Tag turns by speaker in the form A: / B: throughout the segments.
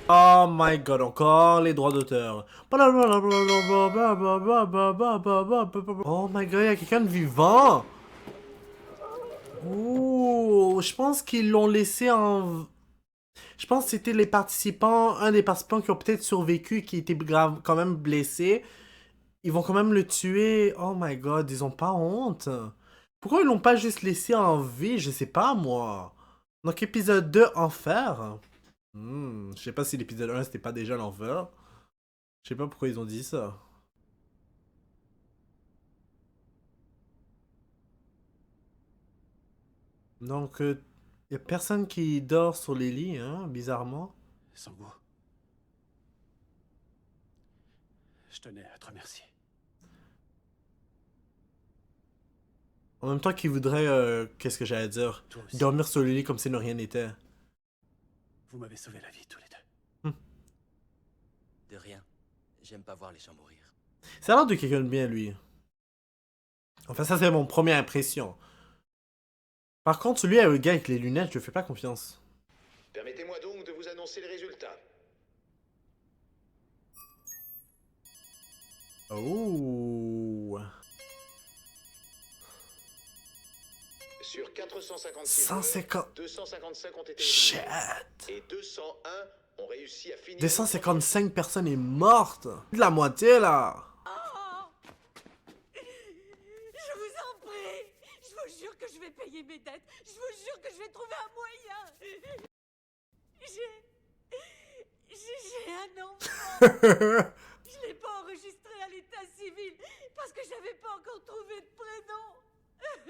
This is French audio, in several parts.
A: Oh my god, encore les droits d'auteur. Oh my god, il y a quelqu'un de vivant. Ouh, je pense qu'ils l'ont laissé en... Je pense que c'était les participants, un des participants qui ont peut-être survécu, qui était grave, quand même blessé. Ils vont quand même le tuer. Oh my god, ils ont pas honte. Pourquoi ils l'ont pas juste laissé en vie? Je sais pas, moi. Donc, épisode 2, enfer. Je sais pas si l'épisode 1, c'était pas déjà l'enfer. Je sais pas pourquoi ils ont dit ça. Donc, y a personne qui dort sur les lits, hein, bizarrement.
B: Sango, je tenais à te remercier.
A: En même temps qu'ils voudraient, qu'est-ce que j'allais dire?
B: Toi aussi.
A: Dormir sur le lit comme si de rien n'était.
B: Vous m'avez sauvé la vie tous les deux.
C: De rien. J'aime pas voir les gens mourir.
A: Ça a l'air de quelqu'un de bien, lui. Enfin, ça, c'est mon première impression. Par contre, celui avec le gars avec les lunettes, je fais pas confiance.
D: Permettez-moi donc de vous annoncer les résultats.
A: Oh.
D: Sur 456
A: 150.
D: 255 ont été
A: Shit.
D: éliminés. Et 201 ont réussi à finir...
A: 255 personnes est morte. De la moitié, là.
E: Je vous en prie, je vous jure que je vais payer mes dettes. Je vous jure que je vais trouver un moyen. J'ai un enfant. Je l'ai pas enregistré à l'état civil parce que j'avais pas encore trouvé de prénom.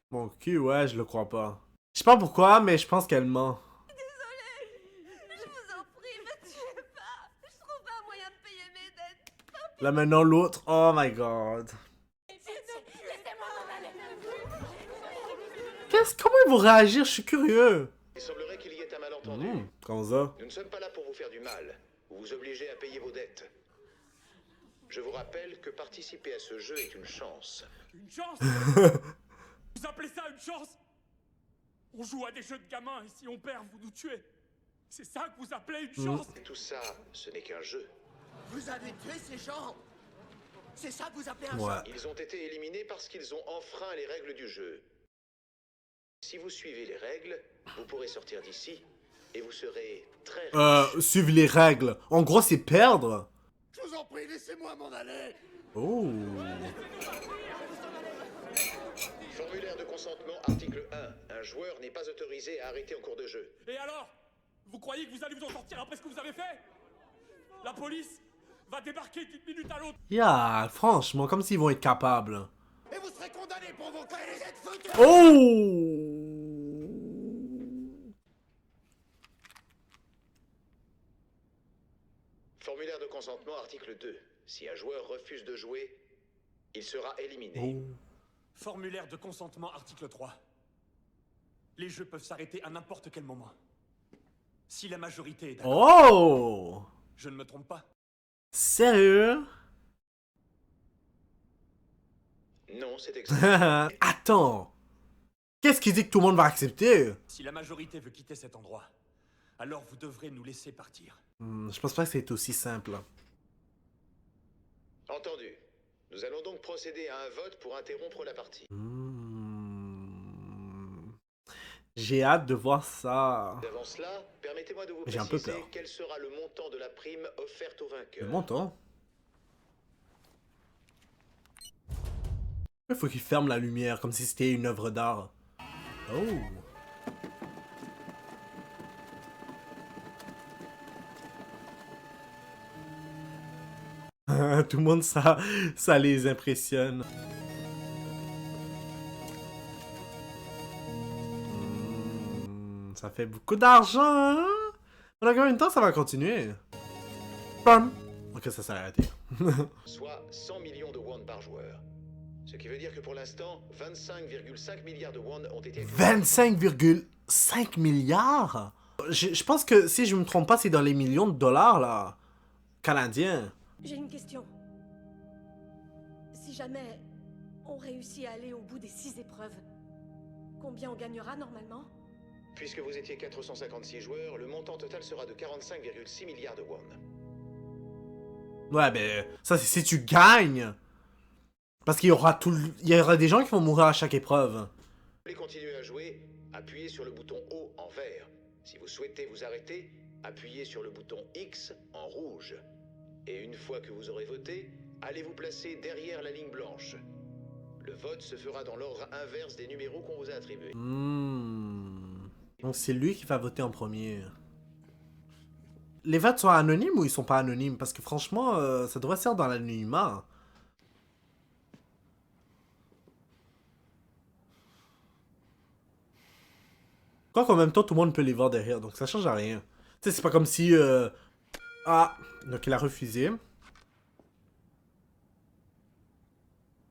A: Mon cul, ouais, je le crois pas. Je sais pas pourquoi, mais je pense qu'elle ment.
E: Je vous en prie, me tuez pas. Je trouve pas un moyen de payer mes dettes.
A: Là, maintenant, l'autre. Oh my god.
E: Laissez-moi m'en aller.
A: Comment ils vont réagir? Je suis curieux.
D: Il semblerait qu'il y ait un malentendu.
A: Comment ça?
D: Nous ne sommes pas là pour vous faire du mal, ou vous obliger à payer vos dettes. Je vous rappelle que participer à ce jeu est une chance.
B: Une chance. Vous appelez ça une chance? On joue à des jeux de gamins et si on perd, vous nous tuez. C'est ça que vous appelez une chance?
D: Tout ça, ce n'est qu'un jeu.
C: Vous avez tué ces gens. C'est ça que vous appelez un
A: Ouais.
C: jeu?
D: Ils ont été éliminés parce qu'ils ont enfreint les règles du jeu. Si vous suivez les règles, vous pourrez sortir d'ici et vous serez très riche.
A: Suivre les règles. En gros, c'est perdre.
C: Je vous en prie, laissez-moi m'en aller.
A: Oh.
D: Formulaire de consentement, article 1. Un joueur n'est pas autorisé à arrêter en cours de jeu.
B: Et alors? Vous croyez que vous allez vous en sortir après ce que vous avez fait? La police va débarquer d'une minute à l'autre.
A: Yeah, franchement, comme s'ils vont être capables.
C: Et vous serez condamnés pour vos crimes. Vous êtes foutus.
A: Oh.
D: Formulaire de consentement, article 2. Si un joueur refuse de jouer, il sera éliminé.
B: Formulaire de consentement, article 3. Les jeux peuvent s'arrêter à n'importe quel moment. Si la majorité est d'accord.
A: Oh.
B: Je ne me trompe pas.
A: Sérieux?
D: Non, c'est exact.
A: Attends. Qu'est-ce qui dit que tout le monde va accepter?
B: Si la majorité veut quitter cet endroit, alors vous devrez nous laisser partir.
A: Je pense pas que c'est aussi simple.
D: Entendu. Nous allons donc procéder à un vote pour interrompre la partie.
A: J'ai hâte de voir ça.
D: Avant cela, permettez-moi de vous
A: J'ai un peu
D: préciser
A: peur.
D: quel sera le montant de la prime offerte au vainqueur.
A: Le montant. Il faut qu'il ferme la lumière comme si c'était une œuvre d'art. Oh. Tout le monde, ça les impressionne. Ça fait beaucoup d'argent, hein? On a combien de temps ça va continuer? Bam! Ok, ça s'est arrêté.
D: Soit 100 millions de won par joueur. Ce qui veut dire que pour l'instant, 25,5 milliards de won ont été...
A: 25,5 milliards? Je pense que si je me trompe pas, c'est dans les millions de dollars, là. Canadiens.
E: J'ai une question. Si jamais on réussit à aller au bout des 6 épreuves, combien on gagnera normalement?
D: Puisque vous étiez 456 joueurs, le montant total sera de 45,6 milliards de won.
A: Ouais, ben, ça, c'est si tu gagnes. Parce qu'il y aura il y aura des gens qui vont mourir à chaque épreuve.
D: Si vous voulez continuer à jouer, appuyez sur le bouton O en vert. Si vous souhaitez vous arrêter, appuyez sur le bouton X en rouge. Et une fois que vous aurez voté, allez vous placer derrière la ligne blanche. Le vote se fera dans l'ordre inverse des numéros qu'on vous a attribués.
A: Donc c'est lui qui va voter en premier. Les votes sont anonymes ou ils sont pas anonymes? Parce que franchement, ça devrait se faire dans l'anonymat. Quoi qu'en même temps, tout le monde peut les voir derrière, donc ça change à rien. Tu sais, c'est pas comme si... Ah, donc il a refusé.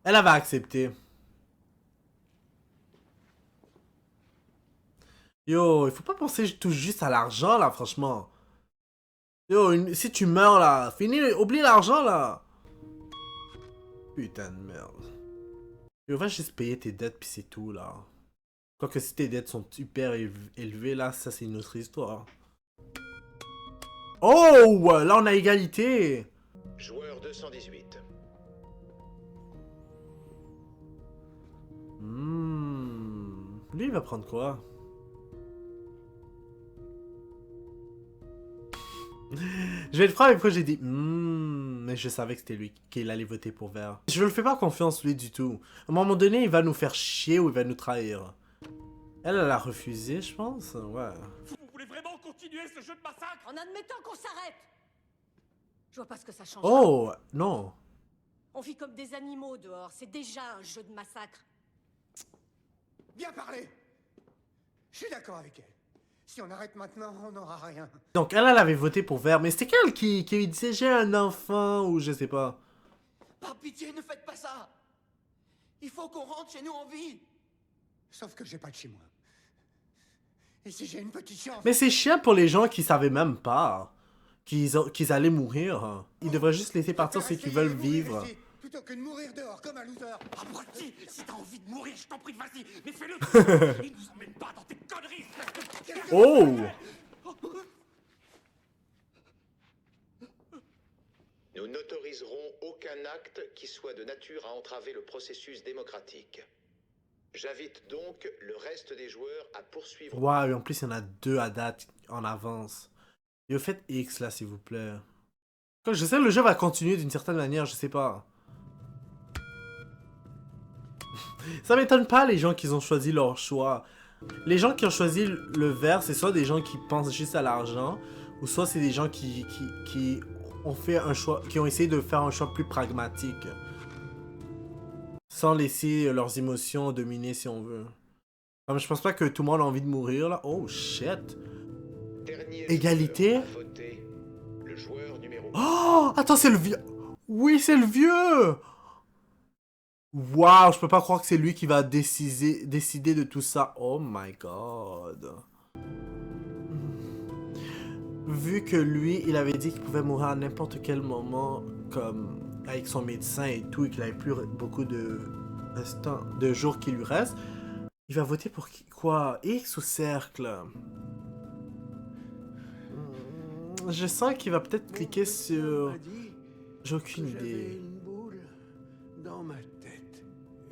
A: Elle avait accepté. Yo, il faut pas penser tout juste à l'argent, là, franchement. Yo, si tu meurs, là, fini, oublie l'argent, là. Putain de merde. Yo, va juste payer tes dettes, puis c'est tout, là. Quoique si tes dettes sont super élevées, là, ça, c'est une autre histoire. Oh, là, on a égalité.
D: Joueur 218.
A: Lui, il va prendre quoi? Je vais être franc avec pourquoi j'ai dit mais je savais que c'était lui qu'il allait voter pour vert. Je ne le fais pas confiance lui du tout. À un moment donné, il va nous faire chier ou il va nous trahir. Elle a refusé, je pense. Ouais.
B: Vous voulez vraiment continuer ce jeu de massacre?
E: En admettant qu'on s'arrête. Je vois pas ce que ça change.
A: Oh, non.
E: On vit comme des animaux dehors. C'est déjà un jeu de massacre.
C: Bien parlé. Je suis d'accord avec elle. Si on arrête maintenant, on n'aura rien.
A: Donc elle avait voté pour vert, mais c'était quelle qui disait j'ai un enfant ou je sais pas.
C: Par pitié, ne faites pas ça. Il faut qu'on rentre chez nous en vie. Sauf que j'ai pas de chez moi. Et si j'ai une petite chance...
A: Mais c'est chiant pour les gens qui savaient même pas qu'ils allaient mourir. Ils devraient juste laisser partir ceux qui veulent vivre.
C: Ici, plutôt que de mourir dehors comme un loser.
B: Abruti, si t'as envie de mourir, je t'en prie, vas-y, mais fais-le. Il nous emmène pas dans tes conneries.
A: Oh!
D: Nous n'autoriserons aucun acte qui soit de nature à entraver le processus démocratique. J'invite donc le reste des joueurs à poursuivre...
A: Waouh, et en plus il y en a 2 à date en avance. Yo, faites X là s'il vous plaît. Quand je sais le jeu va continuer d'une certaine manière, je sais pas. Ça m'étonne pas les gens qui ont choisi leur choix. Les gens qui ont choisi le vert, c'est soit des gens qui pensent juste à l'argent, ou soit c'est des gens qui ont fait un choix, qui ont essayé de faire un choix plus pragmatique. Sans laisser leurs émotions dominer si on veut. Comme je pense pas que tout le monde a envie de mourir là. Oh shit. Égalité?
D: Le joueur numéro...
A: Oh! Attends, c'est le vieux! Oui, c'est le vieux! Waouh, je peux pas croire que c'est lui qui va décider de tout ça. Oh my god. Vu que lui, il avait dit qu'il pouvait mourir à n'importe quel moment, comme avec son médecin et tout, et qu'il avait plus beaucoup de jours qui lui restent, il va voter pour quoi? X ou cercle? Je sens qu'il va peut-être cliquer sur... J'ai aucune idée.
F: Une boule dans ma tête.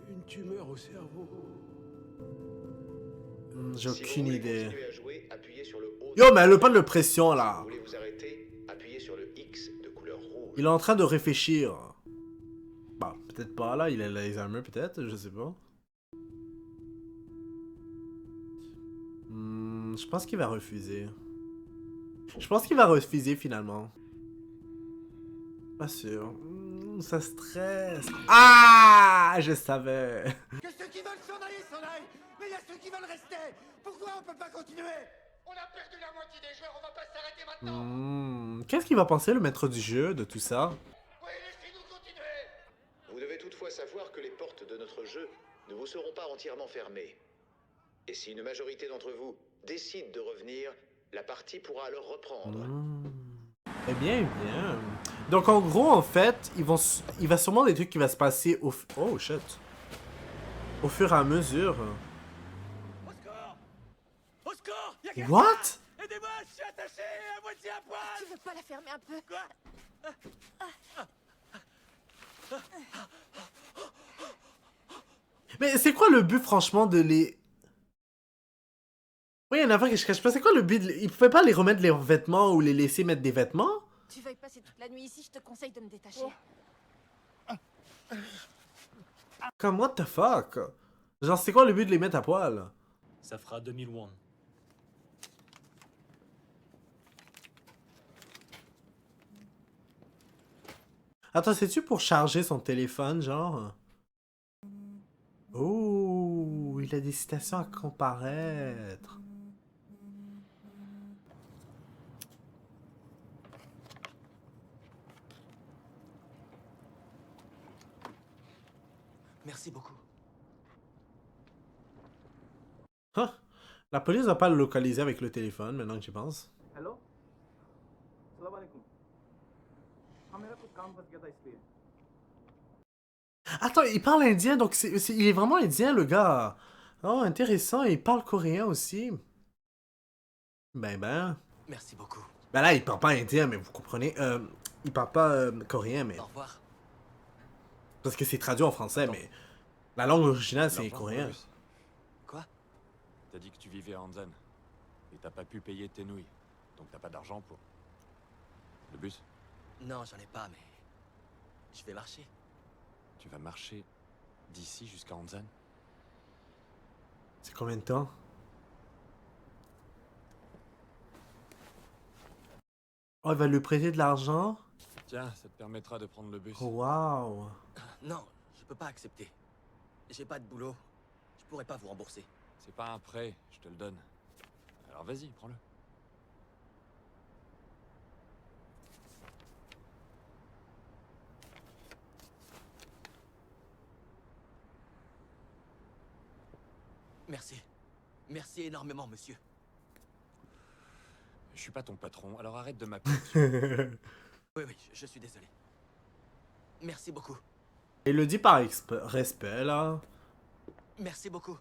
F: Une tumeur au cerveau.
A: J'ai aucune idée.
D: Continuer à jouer, appuyez sur le haut...
A: Yo, mais elle a pas de pression
D: Si
A: là.
D: vous voulez vous arrêter, appuyez sur le X de couleur rouge.
A: Il est en train de réfléchir. Bah, peut-être pas là, il a l'Alzheimer peut-être, je sais pas. Je pense qu'il va refuser. Je pense qu'il va refuser finalement. Pas sûr. Ça stresse. Ah, je savais.
C: Que ceux qui veulent s'en aillent. Mais il y a ceux qui veulent rester. Pourquoi on peut pas continuer? On a perdu la moitié des joueurs, on va pas s'arrêter maintenant.
A: Qu'est-ce qu'il va penser le maître du jeu de tout ça?
C: Oui, laissez-nous continuer.
D: Vous devez toutefois savoir que les portes de notre jeu ne vous seront pas entièrement fermées. Et si une majorité d'entre vous décide de revenir, la partie pourra alors reprendre.
A: Eh bien, eh bien. Donc en gros, en fait, il va sûrement des trucs qui vont se passer au... Oh, shit. Au fur et à mesure.
B: Au score! Au score!
A: What?
B: Aidez-moi, je suis attaché à moitié à poil.
E: Tu veux pas la fermer un peu?
B: Quoi?
A: Mais c'est quoi le but, franchement, de les... Oui, il y en a pas que je cache pas. C'est quoi le but Ils pouvaient pas les remettre leurs vêtements ou les laisser mettre des vêtements?
E: Tu veuilles passer toute la nuit ici, je te conseille de me détacher.
A: Comme, what the fuck? Genre, c'est quoi le but de les mettre à poil?
B: Ça fera 2000 won.
A: Attends, c'est-tu pour charger son téléphone, genre? Oh, il a des citations à comparaître.
C: Merci beaucoup.
A: Huh. La police va pas le localiser avec le téléphone, maintenant que j'y pense.
G: Hello अस्सलाम वालेकुम हाँ मेरा कुछ काम फंस गया था इसलिए
A: Attends, il parle indien, donc il est vraiment indien, le gars. Oh, intéressant, il parle coréen aussi. Ben.
C: Merci beaucoup.
A: Ben là, il parle pas indien, mais vous comprenez. Il parle pas coréen, mais...
C: Au revoir.
A: Parce que c'est traduit en français, mais... La langue originale, c'est
H: L'argent pour le
A: coréen.
H: bus.
C: Quoi?
H: T'as dit que tu vivais à Hanzan. Et t'as pas pu payer tes nouilles. Donc t'as pas d'argent pour... le bus.
C: Non, j'en ai pas, mais... je vais marcher.
H: Tu vas marcher d'ici jusqu'à Hanzan.
A: C'est combien de temps? Oh, il va lui prêter de l'argent?
H: Tiens, ça te permettra de prendre le bus.
A: Oh, waouh.
C: Non, je peux pas accepter. J'ai pas de boulot. Je pourrais pas vous rembourser.
H: C'est pas un prêt, je te le donne. Alors vas-y, prends-le.
C: Merci. Merci énormément, monsieur.
H: Je suis pas ton patron, alors arrête de m'appeler.
C: Oui, je suis désolé. Merci beaucoup.
A: Il le dit par respect, là.
C: Merci beaucoup.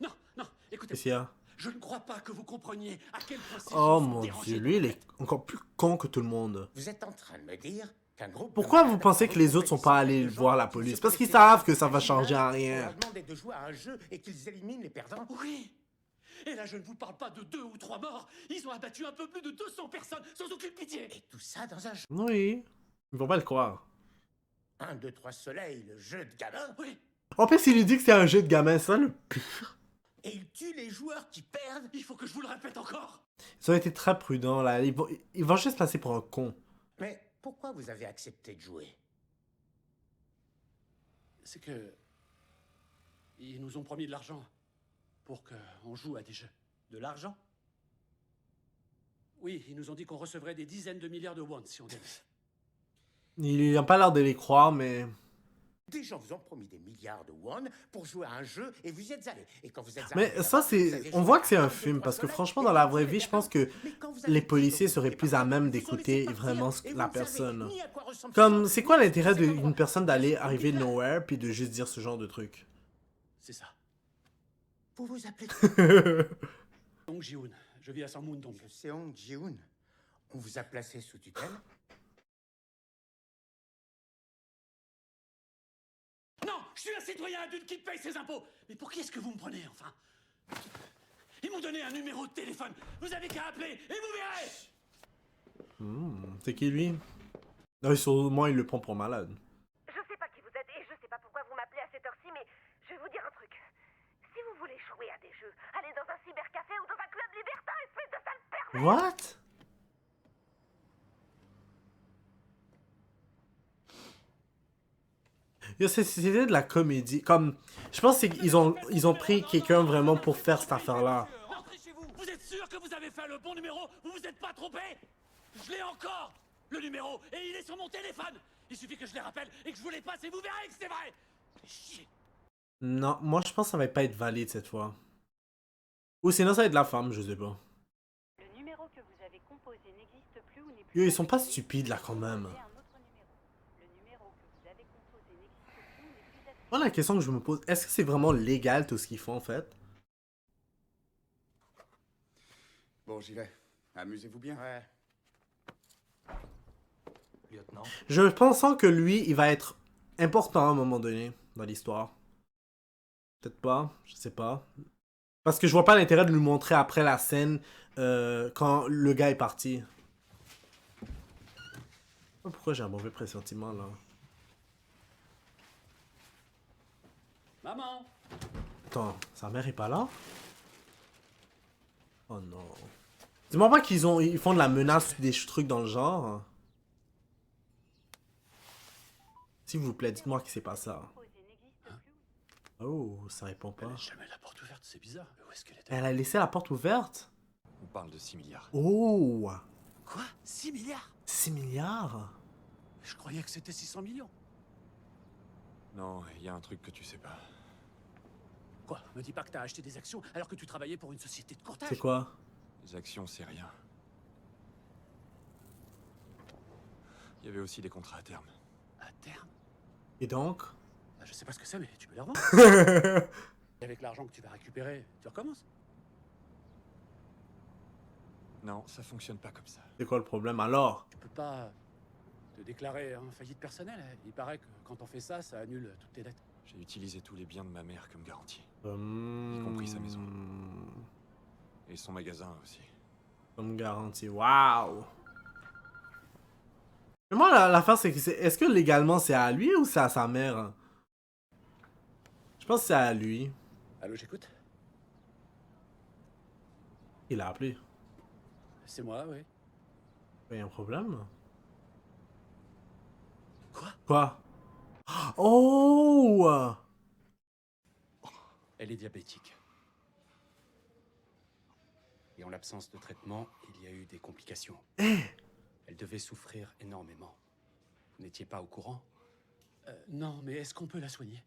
B: Non, non, écoutez,
A: Qu'est-ce qu'il y a?
B: je ne crois pas que vous compreniez à quel point ces
A: Oh
B: gens sont
A: mon
B: dérangés
A: dieu,
B: dans
A: lui,
B: la
A: il est
B: tête.
A: encore plus con que tout le monde.
I: Vous êtes en train de me dire qu'un groupe...
A: Pourquoi
I: de
A: vous
I: malades
A: pensez que les
I: regroupe
A: autres sont
I: des
A: pas
I: centaines
A: allés
I: de gens
A: voir la
I: qui
A: police?
I: se
A: Parce qu'ils
I: connaissaient
A: savent que ça
I: dans
A: va
I: un
A: changer à
I: village,
A: rien.
I: On leur demandait de jouer à un jeu et qu'ils éliminent les perdants.
B: Oui. Et là, je ne vous parle pas de 2 ou 3 morts. Ils ont abattu un peu plus de 200 personnes sans aucune pitié.
I: Et tout ça dans un jeu.
A: Oui. Ils vont pas le croire.
I: 1, 2, 3 soleil, le jeu de gamin.
B: Oui.
A: En plus, il lui dit que c'est un jeu de gamin, ça, le pire.
I: Et il tue les joueurs qui perdent.
B: Il faut que je vous le répète encore.
A: Ils ont été très prudents, là. Ils vont juste passer pour un con.
I: Mais pourquoi vous avez accepté de jouer?
B: C'est que... ils nous ont promis de l'argent pour qu'on joue à des jeux.
I: De l'argent?
B: Oui, ils nous ont dit qu'on recevrait des dizaines de milliards de won si on gagnait.
A: Il n'a pas l'air de les croire, mais...
I: Des gens vous ont promis des milliards de won pour jouer à un jeu et vous y êtes allés. Et quand vous êtes
A: Mais
I: arrivés
A: ça,
I: là-bas,
A: c'est...
I: vous avez
A: On
I: joué
A: voit
I: à
A: que c'est
I: 1,
A: un
I: 2,
A: film,
I: 3
A: parce que
I: soleil,
A: franchement,
I: et
A: dans la
I: vous
A: vraie
I: avez
A: vie, je pense que
I: Mais quand vous
A: les
I: avez
A: policiers
I: tué
A: seraient
I: les
A: plus à
I: perdants,
A: même
I: ils vous ont
A: d'écouter
I: laissé
A: vraiment
I: partir, et
A: la
I: vous ne savez
A: personne.
I: ni à quoi ressemble ce
A: Comme,
I: genre,
A: c'est quoi
I: ni
A: l'intérêt
I: ce que c'est
A: d'une
I: endroit.
A: personne d'aller
I: On
A: arriver
I: dit rien.
A: nowhere puis de juste dire ce genre de truc?
B: C'est ça.
I: Vous vous appelez
B: Donc, Ji-hoon, je vis à Sangmun-dong.
I: Seong Ji-hoon. On vous a placé sous tutelle?
B: Non, je suis un citoyen adulte qui paye ses impôts. Mais pour qui est-ce que vous me prenez, enfin? Ils m'ont donné un numéro de téléphone. Vous avez qu'à appeler et vous verrez.
A: C'est qui, lui? Non, sûrement, il le prend pour malade.
E: Je sais pas qui vous êtes et je sais pas pourquoi vous m'appelez à cette heure-ci, mais je vais vous dire un truc. Si vous voulez jouer à des jeux, allez dans un cybercafé ou dans un club libertin, espèce de sale pervers.
A: What? Yo, c'était de la comédie. Comme, je pense qu'ils ont pris quelqu'un vraiment pour faire cette affaire-là.
B: Rentrez chez vous. Vous êtes sûr que vous avez fait le bon numéro? Vous vous êtes pas trompé? Je l'ai encore, le numéro, et il est sur mon téléphone. Il suffit que je les rappelle et que je vous les passe et vous verrez que c'est vrai. Chier.
A: Non, moi je pense que ça va pas être valide cette fois. Ou sinon ça va être la femme, je sais pas.
E: Le numéro que vous avez composé n'existe plus ou n'est
A: Yo, ils sont pas stupides là quand même. Moi la question que je me pose, est-ce que c'est vraiment légal tout ce qu'ils font en fait?
J: Bon, j'y vais. Amusez-vous bien.
I: Ouais.
G: Lieutenant.
A: Je pense que lui, il va être important à un moment donné dans l'histoire. Peut-être pas, je sais pas. Parce que je vois pas l'intérêt de lui montrer après la scène quand le gars est parti. Pourquoi j'ai un mauvais pressentiment là?
B: Maman!
A: Attends, sa mère est pas là? Oh non. Dis-moi pas ils font de la menace ou des trucs dans le genre. S'il vous plaît, dites-moi que c'est pas ça. Oh, ça répond pas.
B: Elle a jamais la porte ouverte, c'est bizarre. Où est-ce qu'elle était?
A: Elle a laissé la porte ouverte?
H: On parle de 6 milliards.
A: Oh!
B: Quoi? 6 milliards?
A: 6 milliards?
B: Je croyais que c'était 600 millions.
H: Non, il y a un truc que tu sais pas.
B: Quoi? Me dis pas que t'as acheté des actions alors que tu travaillais pour une société de courtage.
A: C'est quoi?
H: Les actions, c'est rien. Il y avait aussi des contrats à terme.
B: À terme?
A: Et donc?
B: Je sais pas ce que c'est, mais tu peux les revendre. Et avec l'argent que tu vas récupérer, tu recommences.
H: Non, ça fonctionne pas comme ça.
A: C'est quoi le problème alors?
B: Tu peux pas te déclarer en faillite personnelle. Il paraît que quand on fait ça, ça annule toutes tes dettes.
H: J'ai utilisé tous les biens de ma mère comme garantie. Y compris sa maison. Et son magasin aussi.
A: Comme garantie. Waouh! Mais moi, l'affaire, c'est que est-ce que légalement c'est à lui ou c'est à sa mère? Je pense que c'est à lui.
B: Allô, j'écoute?
A: Il a appelé.
B: C'est moi, oui.
A: Il y a un problème?
B: Quoi?
A: Quoi? Oh!
B: Elle est diabétique. Et en l'absence de traitement, il y a eu des complications. Elle devait souffrir énormément. Vous n'étiez pas au courant? Non, mais est-ce qu'on peut la soigner?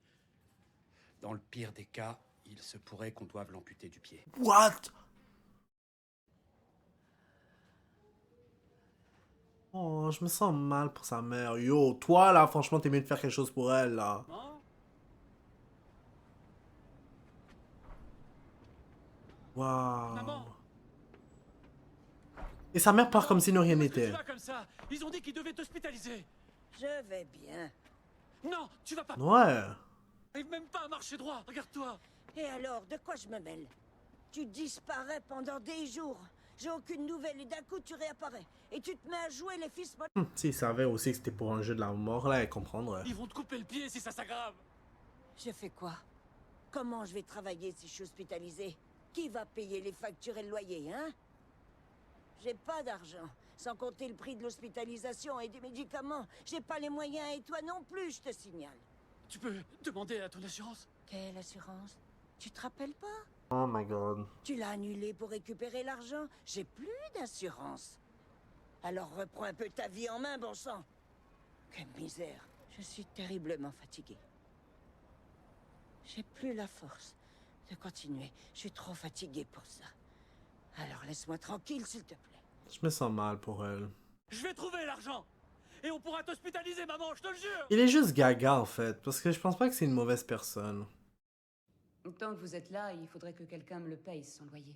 B: Dans le pire des cas, il se pourrait qu'on doive l'amputer du pied.
A: What? Oh, je me sens mal pour sa mère. Yo, toi là, franchement, t'es mieux de faire quelque chose pour elle là. Waouh.
B: Maman.
A: Et sa mère part comme si de rien n'était.
B: Tu vas comme ça? Ils ont dit qu'ils devaient t'hospitaliser.
K: Je vais bien.
B: Non, tu vas pas.
A: Ouais.
B: T'arrives même pas à marcher droit. Regarde-toi.
K: Et alors, de quoi je me mêle? Tu disparais pendant des jours. J'ai aucune nouvelle et d'un coup tu réapparais. Et tu te mets à jouer les fils...
A: S'il savait aussi que c'était pour un jeu de la mort là, elle comprendrait.
B: Ils vont te couper le pied si ça s'aggrave.
K: Je fais quoi? Comment je vais travailler si je suis hospitalisée? Qui va payer les factures et le loyer, hein? J'ai pas d'argent. Sans compter le prix de l'hospitalisation et des médicaments. J'ai pas les moyens et toi non plus, je te signale.
B: Tu peux demander à ton assurance?
K: Quelle assurance? Tu te rappelles pas?
A: Oh my god.
K: Tu l'as annulé pour récupérer l'argent? J'ai plus d'assurance. Alors reprends un peu ta vie en main, bon sang. Quelle misère. Je suis terriblement fatiguée. J'ai plus la force de continuer. Je suis trop fatiguée pour ça. Alors laisse-moi tranquille, s'il te plaît.
A: Je me sens mal pour elle.
B: Je vais trouver l'argent. Et on pourra t'hospitaliser, maman, je te le jure.
A: Il est juste gaga en fait, parce que je pense pas que c'est une mauvaise personne.
L: Tant que vous êtes là, il faudrait que quelqu'un me le paye, son loyer.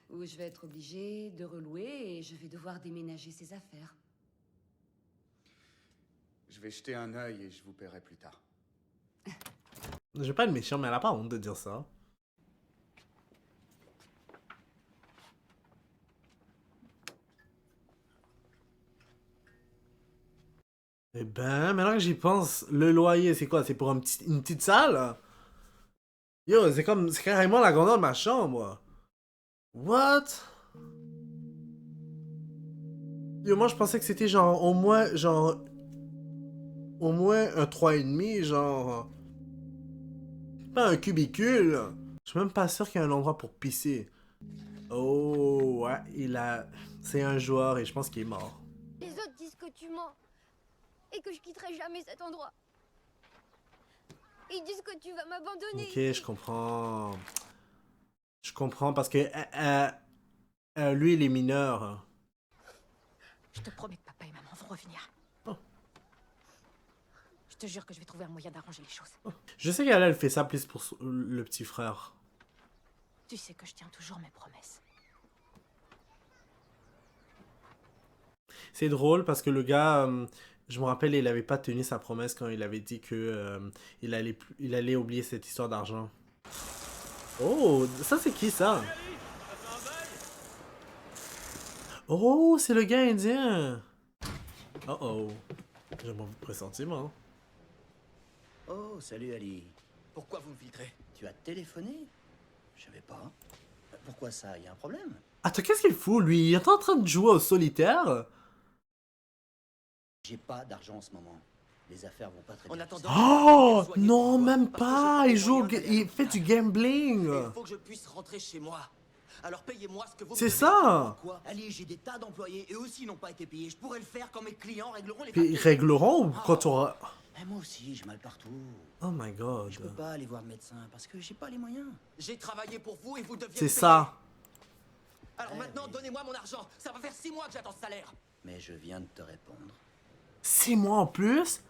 L: Ou je vais être obligée de relouer et je vais devoir déménager ses affaires.
J: Je vais jeter un œil et je vous paierai plus tard.
A: Je vais pas être méchant, mais elle a pas honte de dire ça. Eh ben, maintenant que j'y pense, le loyer, c'est quoi? C'est pour une petite salle? Yo, c'est carrément la grandeur de ma chambre. What? Yo, moi je pensais que c'était genre au moins un 3,5, genre. Pas un cubicule. Je suis même pas sûr qu'il y a un endroit pour pisser. Oh, ouais, c'est un joueur et je pense qu'il est mort.
M: Les autres disent que tu mens et que je quitterai jamais cet endroit. Ils disent que tu vas m'abandonner.
A: Ok, je comprends. Je comprends parce que lui, il est mineur.
N: Je te promets que papa et maman vont revenir. Je te jure que je vais trouver un moyen d'arranger les choses.
A: Je sais qu'elle fait ça plus pour le petit frère.
N: Tu sais que je tiens toujours mes promesses.
A: C'est drôle parce que le gars, je me rappelle, il avait pas tenu sa promesse quand il avait dit que il allait oublier cette histoire d'argent. Oh, ça c'est qui ça? Oh, c'est le gars indien. Oh oh, j'ai un mauvais pressentiment.
O: Oh, salut Ali. Pourquoi vous me filtrez? Tu as téléphoné? Je savais pas. Pourquoi ça? Y a un problème?
A: Attends, qu'est-ce qu'il fout lui? Il est en train de jouer au solitaire?
O: J'ai pas d'argent en ce moment. Les affaires vont pas très bien.
C: En attendant,
A: Oh non, même pas. Il joue, il fait du gambling.
C: il faut que je puisse rentrer chez moi. Alors payez-moi ce que vous me
A: C'est
C: devez.
A: ça.
C: Quoi? Allez, j'ai des tas d'employés, eux aussi n'ont pas été payés. Je pourrais le faire quand mes clients régleront les
A: Puis ils
C: factures.
A: régleront ou quand on aura...
O: Eh, moi aussi, j'ai mal partout.
A: Oh my god.
O: Je peux pas aller voir le médecin parce que j'ai pas les moyens.
C: J'ai travaillé pour vous et vous deviez
A: C'est
C: me
A: ça.
C: payer. Alors maintenant, donnez-moi mon argent. Ça va faire 6 mois que j'attends ce salaire.
O: Mais je viens de te répondre.
A: 6 mois en plus?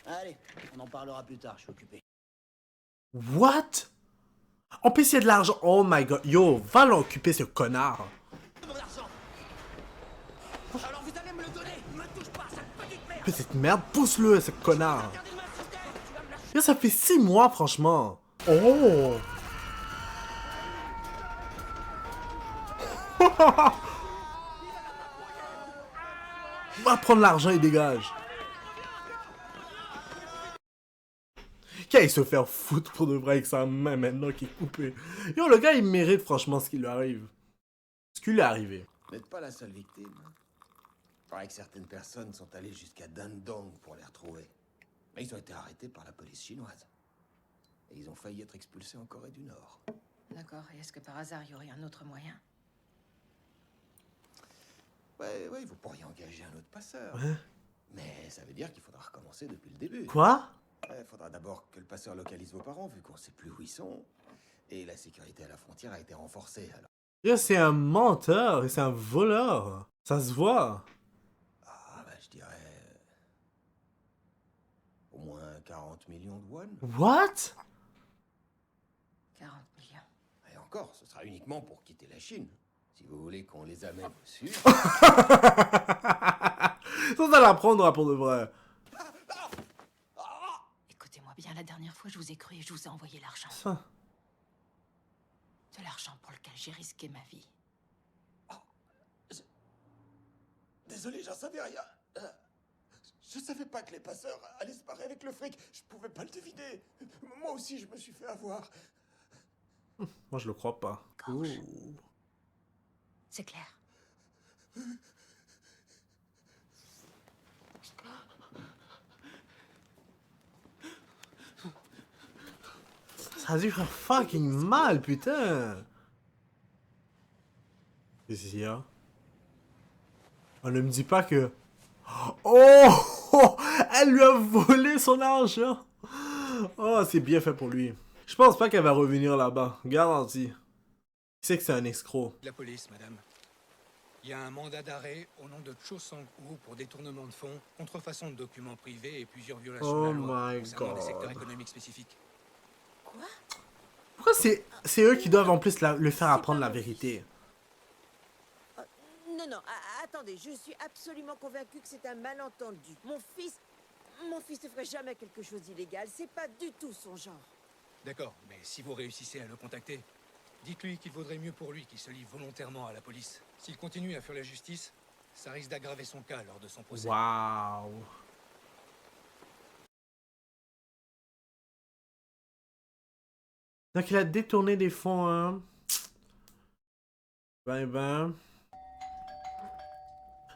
O: Allez, on en parlera plus tard, je suis occupé.
A: What? En plus, il y a de l'argent. Oh my god. Yo, va l'occuper ce connard.
C: Mon argent. Alors vous allez me le donner. Me touche pas, cette petite merde.
A: Petite merde, pousse-le, ce connard. Yo, ça fait 6 mois, franchement. Oh. Va prendre l'argent et dégage. Qu'il se faire foutre pour de vrai avec sa main maintenant qui est coupée. Yo, le gars, il mérite franchement ce qui lui arrive. Ce qui lui est arrivé.
F: Vous n'êtes pas la seule victime. Il paraît que certaines personnes sont allées jusqu'à Dandong pour les retrouver. Mais ils ont été arrêtés par la police chinoise. Et ils ont failli être expulsés en Corée du Nord.
N: D'accord, et est-ce que par hasard il y aurait un autre moyen?
F: Ouais, vous pourriez engager un autre passeur.
A: Ouais.
F: Mais ça veut dire qu'il faudra recommencer depuis le début.
A: Quoi?
F: Il faudra d'abord que le passeur localise vos parents, vu qu'on sait plus où ils sont. Et la sécurité à la frontière a été renforcée, alors.
A: Yo, c'est un menteur et c'est un voleur. Ça se voit.
F: Ah, je dirais... au moins 40 millions de won.
A: What?
N: 40 millions.
F: Et encore, ce sera uniquement pour quitter la Chine. Si vous voulez qu'on les amène au sud...
A: Ça, ça l'apprendra pour de vrai.
N: Écoutez-moi bien, la dernière fois je vous ai cru et je vous ai envoyé l'argent.
A: Ça.
N: De l'argent pour lequel j'ai risqué ma vie.
F: Désolé, j'en savais rien. Je savais pas que les passeurs allaient se barrer avec le fric. Je pouvais pas le deviner. Moi aussi, je me suis fait avoir.
A: Moi, je le crois pas. Ouh.
N: C'est clair.
A: Ça a dû faire fucking mal, putain. Qu'est-ce qu'il y a? On ne me dit pas que... Oh! Elle lui a volé son argent! Oh, c'est bien fait pour lui. Je pense pas qu'elle va revenir là-bas. Garanti. Il sait que c'est un escroc.
P: La police, madame. Il y a un mandat d'arrêt au nom de Cho Sang-woo pour détournement de fonds, contrefaçon de documents privés et plusieurs violations de la loi concernant des secteurs économiques spécifiques.
N: Quoi?
A: Pourquoi c'est eux qui doivent en plus le faire apprendre la vérité?
K: Non, attendez, je suis absolument convaincue que c'est un malentendu. Mon fils ne ferait jamais quelque chose d'illégal, c'est pas du tout son genre.
P: D'accord, mais si vous réussissez à le contacter, dites-lui qu'il vaudrait mieux pour lui qu'il se livre volontairement à la police. S'il continue à fuir la justice, ça risque d'aggraver son cas lors de son procès.
A: Waouh! Donc il a détourné des fonds, hein? Ben.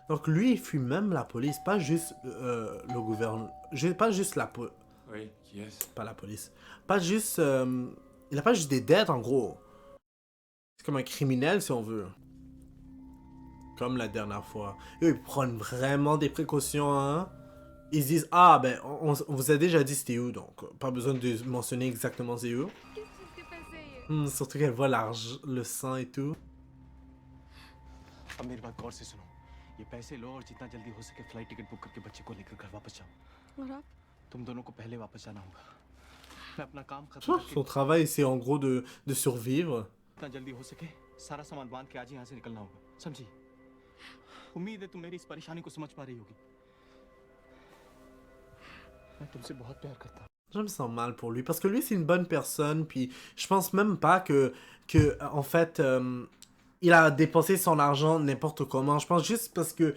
A: Donc lui, il fuit même la police, pas juste le gouvernement. Pas juste la police.
H: Oui, qui est-ce?
A: Pas la police. Pas juste... il a pas juste des dettes, en gros. C'est comme un criminel, si on veut. Comme la dernière fois. Eux, ils prennent vraiment des précautions, hein? Ils se disent, ah, ben, on vous a déjà dit c'était où, donc pas besoin de mentionner exactement c'est où. Surtout qu'elle voit le sang et tout.
G: अब मेरी बात गौर से सुनो ये पैसे लो और जितना जल्दी हो सके फ्लाइट टिकट बुक करके बच्चे को लेकर घर वापस जाओ और आप तुम दोनों को पहले वापस जाना होगा मैं अपना काम खत्म करके
A: Son travail, c'est en gros de survivre.
G: जितना जल्दी हो सके सारा सामान बांध के आज ही यहाँ से निकलना होगा समझी उम्मीद है तुम मेरी इस परेशानी को समझ पा रही होगी। मैं तुमसे बहुत प्यार करता हूँ।
A: Je me sens mal pour lui parce que lui c'est une bonne personne puis je pense même pas que en fait il a dépensé son argent n'importe comment. Je pense juste parce que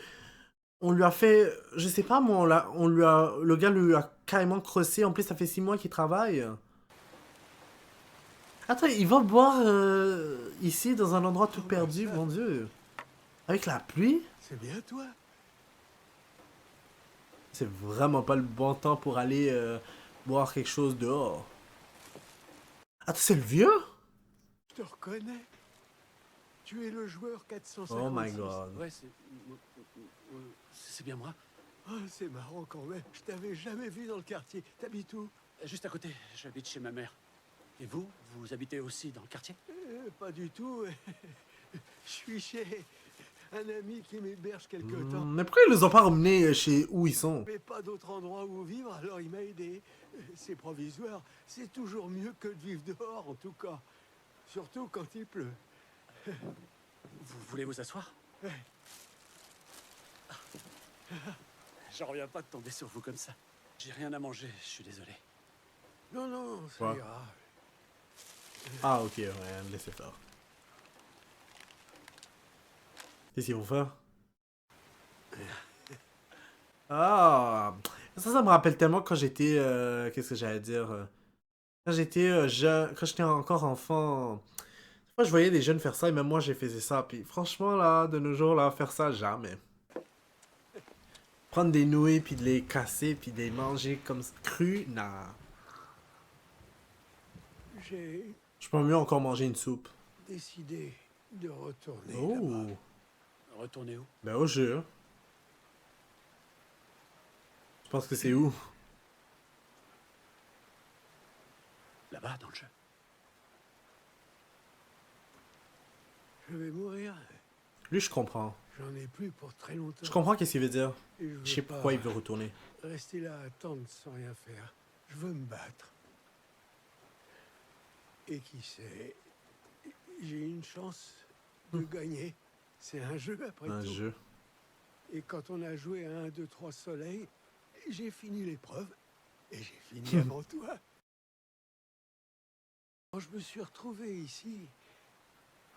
A: on lui a fait je sais pas moi le gars lui a carrément crossé. En plus ça fait 6 mois qu'il travaille. Attends, il va boire ici dans un endroit tout perdu, mon dieu. Avec la pluie.
Q: C'est bien toi.
A: C'est vraiment pas le bon temps pour aller boire quelque chose dehors. Attends, c'est le vieux?
Q: Je te reconnais. Tu es le joueur 456.
A: Oh my god.
B: Ouais, c'est bien moi.
Q: Oh, c'est marrant quand même. Je t'avais jamais vu dans le quartier. T'habites où?
B: Juste à côté, j'habite chez ma mère. Et vous, vous habitez aussi dans le quartier?
Q: Pas du tout. Je suis chez un ami qui m'héberge quelque temps.
A: Mais pourquoi ils les ont pas ramenés chez où ils sont?
Q: Mais pas d'autre endroit où vivre, alors il m'a aidé. C'est provisoire. C'est toujours mieux que de vivre dehors, en tout cas. Surtout quand il pleut.
B: Vous voulez vous asseoir?
Q: Ouais.
B: J'en reviens pas de tomber sur vous comme ça. J'ai rien à manger, je suis désolé.
Q: Non, non, ça
A: Ouais.
Q: ira.
A: Ah ok, ouais, laissez faire. Qu'est-ce qu'ils vont faire? Ah, ça me rappelle tellement quand j'étais... qu'est-ce que j'allais dire? Quand j'étais jeune, quand j'étais encore enfant... Moi, je voyais des jeunes faire ça et même moi, j'ai fait ça. Puis franchement, là, de nos jours, là, faire ça, jamais. Prendre des nouilles, puis de les casser, puis de les manger comme cru, nah.
Q: J'ai
A: Je peux mieux encore manger une soupe.
Q: décidé de retourner
A: Oh.
Q: là-bas.
B: Retournez où?
A: Ben au jeu. Je pense que c'est où?
B: Là-bas, dans le jeu.
Q: Je vais mourir.
A: Lui, je comprends.
Q: J'en ai plus pour très longtemps.
A: Je comprends qu'est-ce qu'il veut dire.
Q: Et je veux
A: Je sais
Q: pas
A: pourquoi il veut retourner.
Q: Rester là à attendre sans rien faire. Je veux me battre. Et qui sait, j'ai une chance de gagner. C'est un jeu après
A: Un
Q: tout.
A: jeu.
Q: Et quand on a joué à 1, 2, 3 soleils, j'ai fini l'épreuve. Et j'ai fini avant toi. Quand je me suis retrouvé ici,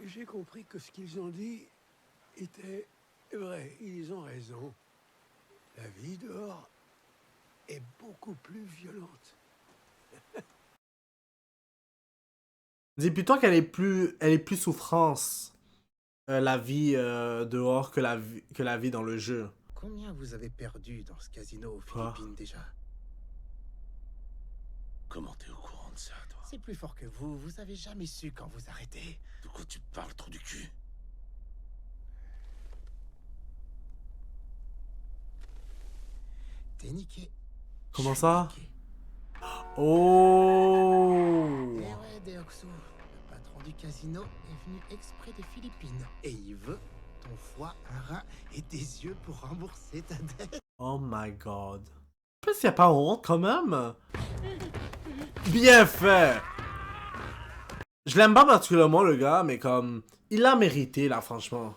Q: j'ai compris que ce qu'ils ont dit était vrai. Ils ont raison. La vie dehors est beaucoup plus violente.
A: Dis plutôt qu'elle est plus souffrance, la vie dehors que la vie dans le jeu.
O: Combien vous avez perdu dans ce casino aux
A: Quoi?
O: Philippines déjà?
R: Comment t'es au courant de ça, toi?
O: C'est plus fort que vous. Vous avez jamais su quand vous arrêtez.
R: De quoi tu parles, trou du cul?
O: T'es niqué.
A: Comment ça? Oh!
O: Eh ouais, Deoxo. Le patron du casino est venu exprès des Philippines. Et il veut ton foie, un rein et des yeux pour rembourser ta dette.
A: Oh my god. Je sais pas s'il y a pas honte quand même. Bien fait! Je l'aime pas particulièrement le gars, mais comme... Il l'a mérité là, franchement.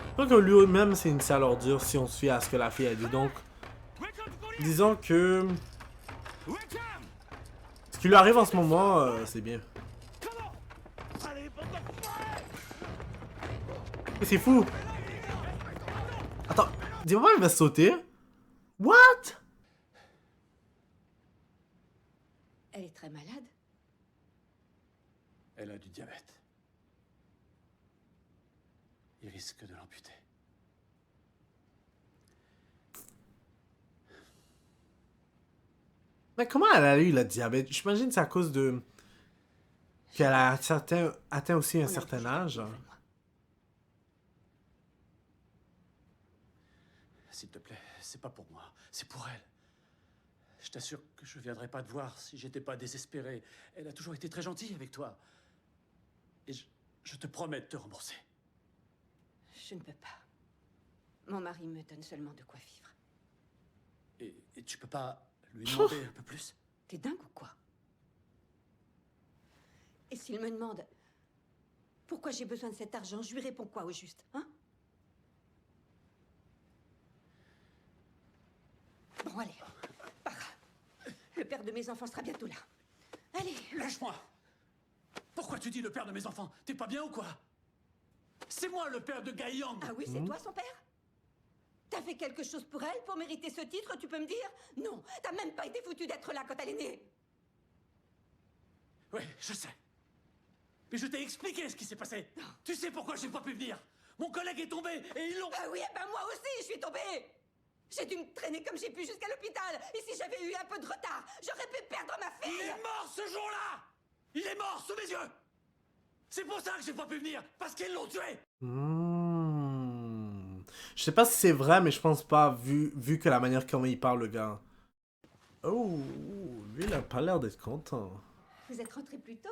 A: Je crois que lui-même c'est une sale ordure si on se fie à ce que la fille a dit. Donc, disons que... Ce qui lui arrive en ce moment, c'est bien. Mais c'est fou! Attends, dis-moi, il va sauter? What?
L: Elle est très malade.
B: Elle a du diabète. Il risque de l'amputer.
A: Mais comment elle a eu le diabète? J'imagine que c'est à cause de... Qu'elle a atteint aussi un certain âge.
B: S'il te plaît, c'est pas pour moi, c'est pour elle. Je t'assure que je viendrai pas te voir si j'étais pas désespéré. Elle a toujours été très gentille avec toi. Et je te promets de te rembourser.
L: Je ne peux pas. Mon mari me donne seulement de quoi vivre.
B: Et tu peux pas Lui demander un peu plus.
N: T'es dingue ou quoi? Et s'il me demande pourquoi j'ai besoin de cet argent, je lui réponds quoi au juste, hein? Bon, allez, pars. Le père de mes enfants sera bientôt là. Allez.
B: Lâche-moi! Pourquoi tu dis le père de mes enfants? T'es pas bien ou quoi? C'est moi le père de Gai Yang!
N: Ah oui, c'est toi son père? T'as fait quelque chose pour elle pour mériter ce titre, tu peux me dire? Non, t'as même pas été foutu d'être là quand elle est née.
B: Oui, je sais. Mais je t'ai expliqué ce qui s'est passé. Tu sais pourquoi j'ai pas pu venir? Mon collègue est tombé et ils l'ont...
N: Ah oui, eh ben moi aussi, je suis tombée. J'ai dû me traîner comme j'ai pu jusqu'à l'hôpital. Et si j'avais eu un peu de retard, j'aurais pu perdre ma fille.
B: Il est mort ce jour-là! Il est mort sous mes yeux! C'est pour ça que j'ai pas pu venir, parce qu'ils l'ont tué!
A: Je sais pas si c'est vrai, mais je pense pas, vu que la manière comment il parle, le gars. Oh, lui, il a pas l'air d'être content.
N: Vous êtes rentré plus tôt?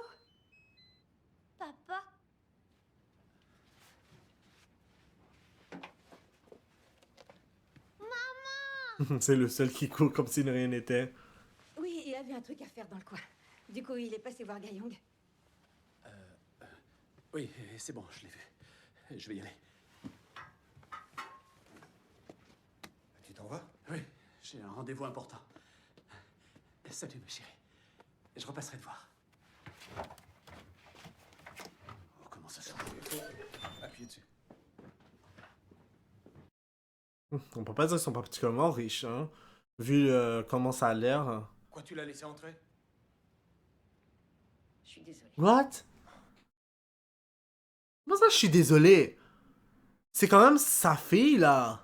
M: Papa?
A: C'est le seul qui court comme si de rien n'était.
N: Oui, il avait un truc à faire dans le coin. Du coup, il est passé voir Gai Yang.
B: Oui, c'est bon, je l'ai vu. Je vais y aller.
F: Tu t'en vas?
B: Oui, j'ai un rendez-vous important. Salut, ma chérie. Je repasserai te voir. Oh, comment ça s'ouvre?
F: Appuyez dessus.
A: On peut pas dire qu'ils sont particulièrement riches, hein. Vu comment ça a l'air.
F: Quoi, tu l'as laissé entrer?
N: Je suis désolée.
A: What? Comment ça, je suis désolé? C'est quand même sa fille, là.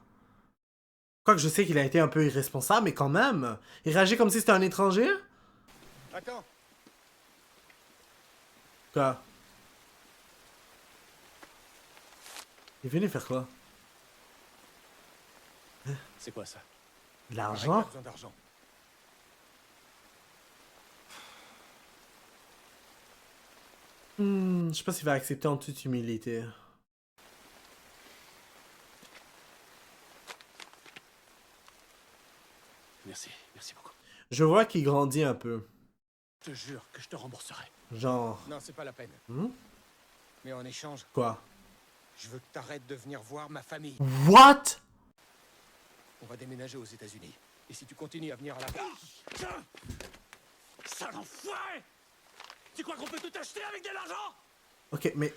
A: Quoique je sais qu'il a été un peu irresponsable, mais quand même. Il réagit comme si c'était un étranger?
F: Attends.
A: Quoi? Il est venu faire quoi?
B: C'est quoi ça?
A: De l'argent?
F: Besoin d'argent.
A: Je sais pas s'il va accepter en toute humilité.
B: Merci, merci beaucoup.
A: Je vois qu'il grandit un peu.
B: Je te jure que je te rembourserai.
A: Genre...
F: Non, c'est pas la peine. Mais en échange...
A: Quoi?
F: Je veux que t'arrêtes de venir voir ma famille.
A: What?
F: On va déménager aux États-Unis. Et si tu continues à venir à la...
B: Sale enfoiré! Tu crois qu'on peut tout acheter avec de l'argent?
A: Ok, mais...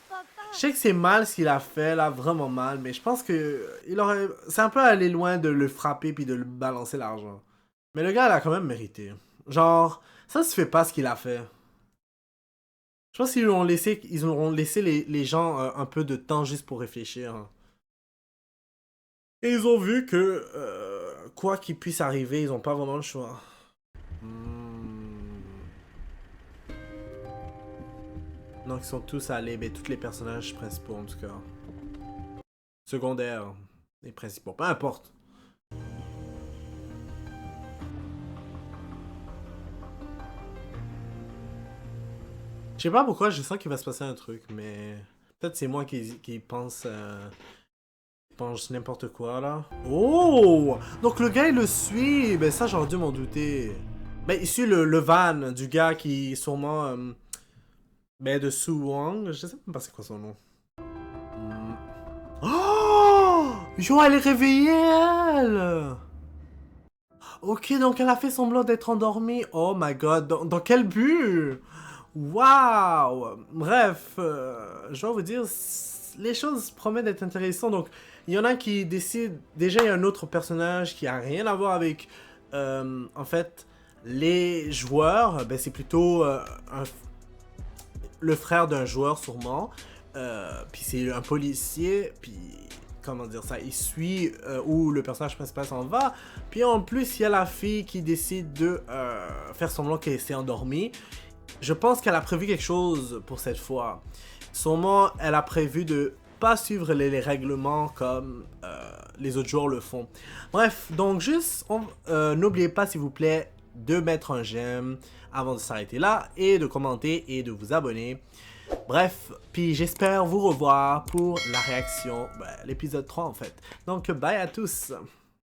M: Papa.
A: Je sais que c'est mal ce qu'il a fait, là, vraiment mal, mais je pense que... il aurait... C'est un peu aller loin de le frapper puis de le balancer l'argent. Mais le gars, il a quand même mérité. Genre, ça se fait pas ce qu'il a fait. Je pense qu'ils auront laissé les gens un peu de temps juste pour réfléchir. Et ils ont vu que, quoi qu'il puisse arriver, ils ont pas vraiment le choix. Donc ils sont tous allés, mais tous les personnages principaux en tout cas. Secondaires et principaux, peu importe. Je sais pas pourquoi, je sens qu'il va se passer un truc, mais... Peut-être c'est moi qui pense... pense n'importe quoi, là. Oh! Donc le gars, il le suit! Ben ça, j'aurais dû m'en douter. Ben, il suit le van du gars qui, sûrement... ben, de Su Wang. Je sais même pas c'est quoi son nom. Oh! Yo, elle est réveillée, elle! Ok, donc elle a fait semblant d'être endormie. Oh my god, dans quel but? Waouh! Bref, je vais vous dire, les choses promettent d'être intéressantes. Donc, il y en a qui décident... Déjà, il y a un autre personnage qui a rien à voir avec, en fait, les joueurs. Ben, c'est plutôt le frère d'un joueur, sûrement. Puis c'est un policier, puis... Comment dire ça? Il suit où le personnage principal s'en va. Puis en plus, il y a la fille qui décide de faire semblant qu'elle s'est endormie. Je pense qu'elle a prévu quelque chose pour cette fois. Sûrement, elle a prévu de pas suivre les règlements comme les autres joueurs le font. Bref, donc juste, n'oubliez pas s'il vous plaît de mettre un j'aime avant de s'arrêter là et de commenter et de vous abonner. Bref, puis j'espère vous revoir pour la réaction, l'épisode 3 en fait. Donc bye à tous.